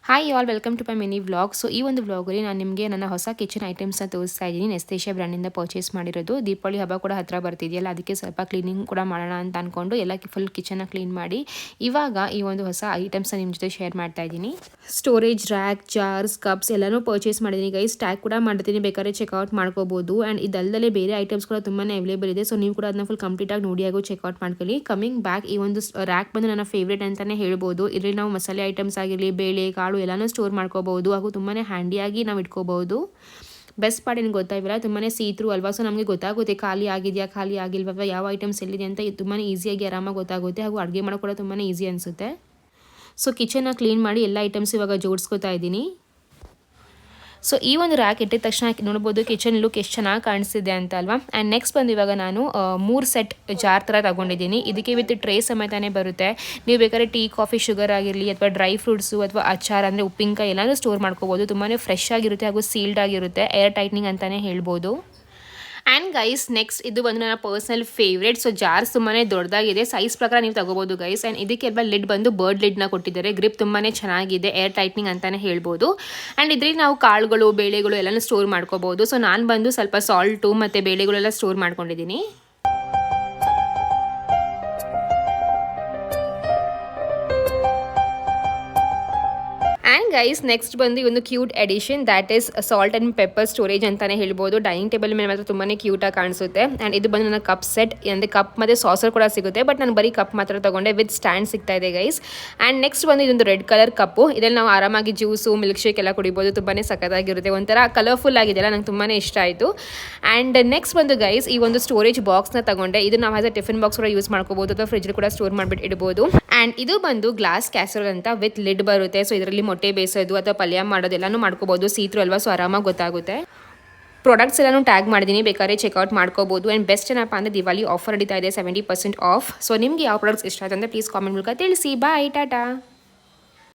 Hi all welcome to my mini vlog. So ಈ ಒಂದು ವ್ಲಾಗಲ್ಲಿ ನಾನು ನಿಮಗೆ ನನ್ನ ಹೊಸ ಕಿಚನ್ ಐಟಮ್ಸ್ನ ತೋರಿಸ್ತಾ ಇದ್ದೀನಿ. ನೆಸ್ಟೇಶಿಯಾ ಬ್ರ್ಯಾಂಡಿಂದ ಪರ್ಚೇಸ್ ಮಾಡಿರೋದು. ದೀಪಾವಳಿ ಹಬ್ಬ ಕೂಡ ಹತ್ತಿರ ಬರ್ತಿದೆಯಲ್ಲ, ಅದಕ್ಕೆ ಸ್ವಲ್ಪ ಕ್ಲೀನಿಂಗ್ ಕೂಡ ಮಾಡೋಣ ಅಂತ ಅಂದ್ಕೊಂಡು ಎಲ್ಲ ಫುಲ್ ಕಿಚನ್ನ ಕ್ಲೀನ್ ಮಾಡಿ ಇವಾಗ ಈ ಒಂದು ಹೊಸ ಐಟಮ್ಸ್ನ ನಿಮ್ಮ ಜೊತೆ ಶೇರ್ ಮಾಡ್ತಾ ಇದ್ದೀನಿ. ಸ್ಟೋರೇಜ್ ರ್ಯಾಕ್, ಜಾರ್ಸ್, ಕಪ್ಸ್ ಎಲ್ಲನೂ ಪರ್ಚೇಸ್ ಮಾಡಿದ್ದೀನಿ ಗೈಸ್. ಟ್ಯಾಗ್ ಕೂಡ ಮಾಡ್ತೀನಿ, ಬೇಕಾದ್ರೆ ಚೆಕ್ಔಟ್ ಮಾಡ್ಕೋಬೋದು. ಆ್ಯಂಡ್ ಇದಲ್ಲದೆ ಬೇರೆ ಐಟಮ್ಸ್ ಕೂಡ ತುಂಬಾ ಅವೈಲೇಬಲ್ ಇದೆ. ಸೊ ನೀವು ಕೂಡ ಅದನ್ನ ಫುಲ್ ಕಂಪ್ಲೀಟಾಗಿ ನೋಡಿ ಹಾಗೂ ಚೆಕ್ಔಟ್ ಮಾಡ್ಕೊಳ್ಳಿ. ಕಮಿಂಗ್ ಬ್ಯಾಕ್, ಈ ಒಂದು ರ್ಯಾಕ್ ಬಂದು ನನ್ನ ಫೇವ್ರೇಟ್ ಅಂತಲೇ ಹೇಳ್ಬೋದು. ಇದರಲ್ಲಿ ನಾವು ಮಸಾಲೆ ಐಟಮ್ಸ್ ಆಗಿರಲಿ, ಬೇಳೆ, ಕಾಳು ಎಲ್ಲನೂ ಸ್ಟೋರ್ ಮಾಡ್ಕೋಬಹುದು ಹಾಗೂ ತುಂಬಾ ಹ್ಯಾಂಡಿಯಾಗಿ ನಾವು ಇಟ್ಕೋಬಹುದು. ಬೆಸ್ಟ್ ಪಾರ್ಟ್ ಏನು ಗೊತ್ತಾಗಿಲ್ಲ, ತುಂಬಾ ಸೀತ್ರು ಅಲ್ವಾ. ಸೊ ನಮಗೆ ಗೊತ್ತಾಗುತ್ತೆ ಖಾಲಿ ಆಗಿದೆಯಾ, ಖಾಲಿ ಆಗಿಲ್ವಾ, ಯಾವ ಐಟಮ್ಸ್ ಎಲ್ಲಿದೆ ಅಂತ ತುಂಬಾ ಈಸಿಯಾಗಿ ಆರಾಮಾಗಿ ಗೊತ್ತಾಗುತ್ತೆ. ಹಾಗೂ ಅಡುಗೆ ಮಾಡೋಕೆ ಕೂಡ ತುಂಬಾ ಈಸಿ ಅನಿಸುತ್ತೆ. ಸೊ ಕಿಚನ್ನ ಕ್ಲೀನ್ ಮಾಡಿ ಎಲ್ಲ ಐಟಮ್ಸ್ ಇವಾಗ ಜೋಡಿಸ್ಕೊತಾ ಇದ್ದೀನಿ. ಸೊ ಈ ಒಂದು ರ್ಯಾಕ್ ಇಟ್ಟಿದ ತಕ್ಷಣ ನೋಡ್ಬೋದು ಕಿಚನ್ ಲುಕ್ ಎಷ್ಟು ಚೆನ್ನಾಗಿ ಕಾಣಿಸ್ತಿದೆ ಅಂತ ಅಲ್ವಾ. ಆ್ಯಂಡ್ ನೆಕ್ಸ್ಟ್ ಬಂದು ಇವಾಗ ನಾನು 3 ಸೆಟ್ ಜಾರ್ ಥರ ತಗೊಂಡಿದ್ದೀನಿ. ಇದಕ್ಕೆ ವಿತ್ ಟ್ರೇ ಸಮೇತನೇ ಬರುತ್ತೆ. ನೀವು ಬೇಕಾದ್ರೆ ಟೀ, ಕಾಫಿ, ಶುಗರ್ ಆಗಿರಲಿ ಅಥವಾ ಡ್ರೈ ಫ್ರೂಟ್ಸು ಅಥವಾ ಅಚಾರ್ ಅಂದರೆ ಉಪ್ಪಿನಕಾಯಿ ಎಲ್ಲನೂ ಸ್ಟೋರ್ ಮಾಡ್ಕೋಬೋದು. ತುಂಬಾ ಫ್ರೆಶ್ ಆಗಿರುತ್ತೆ ಹಾಗೂ ಸೀಲ್ಡ್ ಆಗಿರುತ್ತೆ. ಏರ್ ಟೈಟ್ನಿಂಗ್ ಅಂತಲೇ ಹೇಳ್ಬೋದು. ಆ್ಯಂಡ್ ಗೈಸ್ ನೆಕ್ಸ್ಟ್ ಇದು ಬಂದು ನನ್ನ ಪರ್ಸನಲ್ ಫೇವ್ರೇಟ್. ಸೊ ಜಾರ್ಸ್ ತುಂಬಾ ದೊಡ್ಡದಾಗಿದೆ, ಸೈಜ್ ಪ್ರಕಾರ ನೀವು ತಗೋಬೋದು ಗೈಸ್. ಆ್ಯಂಡ್ ಇದಕ್ಕೆಲ್ಲ ಲಿಡ್ ಬಂದು ಬರ್ಡ್ ಲಿಡ್ನ ಕೊಟ್ಟಿದ್ದಾರೆ. ಗ್ರಿಪ್ ತುಂಬಾ ಚೆನ್ನಾಗಿದೆ, ಏರ್ ಟೈಟ್ನಿಂಗ್ ಅಂತಲೇ ಹೇಳ್ಬೋದು. ಆ್ಯಂಡ್ ಇದರಲ್ಲಿ ನಾವು ಕಾಳುಗಳು, ಬೇಳೆಗಳು ಎಲ್ಲನೂ ಸ್ಟೋರ್ ಮಾಡ್ಕೋಬೋದು. ಸೊ ನಾನು ಬಂದು ಸ್ವಲ್ಪ ಸಾಲ್ಟು ಮತ್ತು ಬೇಳೆಗಳೆಲ್ಲ ಸ್ಟೋರ್ ಮಾಡ್ಕೊಂಡಿದ್ದೀನಿ. ಆ್ಯಂಡ್ ಗೈಸ್ ನೆಕ್ಸ್ಟ್ ಬಂದು ಒಂದು cute edition, that is salt and pepper storage ಅಂತಲೇ ಹೇಳ್ಬೋದು. ಡೈನಿಂಗ್ ಟೇಬಲ್ ಮೇಲೆ ಮಾತ್ರ ತುಂಬಾ ಕ್ಯೂಟಾಗಿ ಕಾಣಿಸುತ್ತೆ. ಆ್ಯಂಡ್ ಇದು ಬಂದು ನನ್ನ ಕಪ್ ಸೆಟ್, ಅಂದರೆ ಕಪ್ ಮತ್ತು ಸಾಸರ್ ಕೂಡ ಸಿಗುತ್ತೆ. ಬಟ್ ನಾನು ಬರೀ ಕಪ್ ಮಾತ್ರ ತಗೊಂಡೆ, ವಿತ್ ಸ್ಟ್ಯಾಂಡ್ ಸಿಗ್ತಾ ಇದೆ ಗೈಸ್. ಆ್ಯಂಡ್ ನೆಕ್ಸ್ಟ್ ಬಂದು ಇದೊಂದು ರೆಡ್ ಕಲರ್ ಕಪ್ಪು. ಇದರಲ್ಲಿ ನಾವು ಆರಾಮಾಗಿ ಜ್ಯೂಸು, ಮಿಲ್ಕ್ ಶೇಕ್ ಎಲ್ಲ ಕುಡಿಬೋದು. ತುಂಬಾ ಸಖತ್ತಾಗಿರುತ್ತೆ, ಒಂಥರ ಕಲರ್ಫುಲ್ ಆಗಿದೆಯಲ್ಲ, ನಂಗೆ ತುಂಬಾ ಇಷ್ಟ ಆಯಿತು. ಆ್ಯಂಡ್ ನೆಕ್ಸ್ಟ್ ಬಂದು ಗೈಸ್ ಈ ಒಂದು ಸ್ಟೋರೇಜ್ ಬಾಕ್ಸ್ನ ತಗೊಂಡೆ. ಇದು ನಾವು ಆಸ್ ಅ ಟಿಫಿನ್ ಬಾಕ್ಸ್ ಕೂಡ ಯೂಸ್ ಮಾಡ್ಕೋಬೋದು ಅಥವಾ ಫ್ರಿಜ್ ಕೂಡ ಸ್ಟೋರ್ ಮಾಡಿಬಿಟ್ಟು ಇಡ್ಬೋದು. ಆ್ಯಂಡ್ ಇದು ಬಂದು ಗ್ಲಾಸ್ ಕ್ಯಾಸರೋಲ್ ಅಂತ ವಿತ್ ಲಿಡ್ ಬರುತ್ತೆ. ಸೊ ಇದರಲ್ಲಿ ಮೊಟ್ಟೆ ಬೇಯಿಸೋದು ಅಥವಾ ಪಲ್ಯ ಮಾಡೋದು ಎಲ್ಲನೂ ಮಾಡ್ಕೋಬೋದು. ಸೀತ್ರು ಅಲ್ವಾ, ಸೊ ಆರಾಮಾಗಿ ಗೊತ್ತಾಗುತ್ತೆ. ಪ್ರಾಡಕ್ಟ್ಸ್ ಎಲ್ಲನೂ ಟ್ಯಾಗ್ ಮಾಡಿದ್ದೀನಿ, ಬೇಕಾದ್ರೆ ಚೆಕ್ಔಟ್ ಮಾಡ್ಕೋಬೋದು. ಆ್ಯಂಡ್ ಬೆಸ್ಟ್ ಏನಪ್ಪ ಅಂದರೆ ದಿವಾಲಿ ಆಫರ್ ನಡೀತಾ ಇದೆ, 70% ಆಫ್. ಸೊ ನಿಮಗೆ ಯಾವ ಪ್ರಾಡಕ್ಟ್ಸ್ ಇಷ್ಟ ಆಯ್ತು ಅಂತ ಪ್ಲೀಸ್ ಕಾಮೆಂಟ್ ಮೂಲಕ ತಿಳಿಸಿ. ಬಾಯ್, ಟಾಟಾ.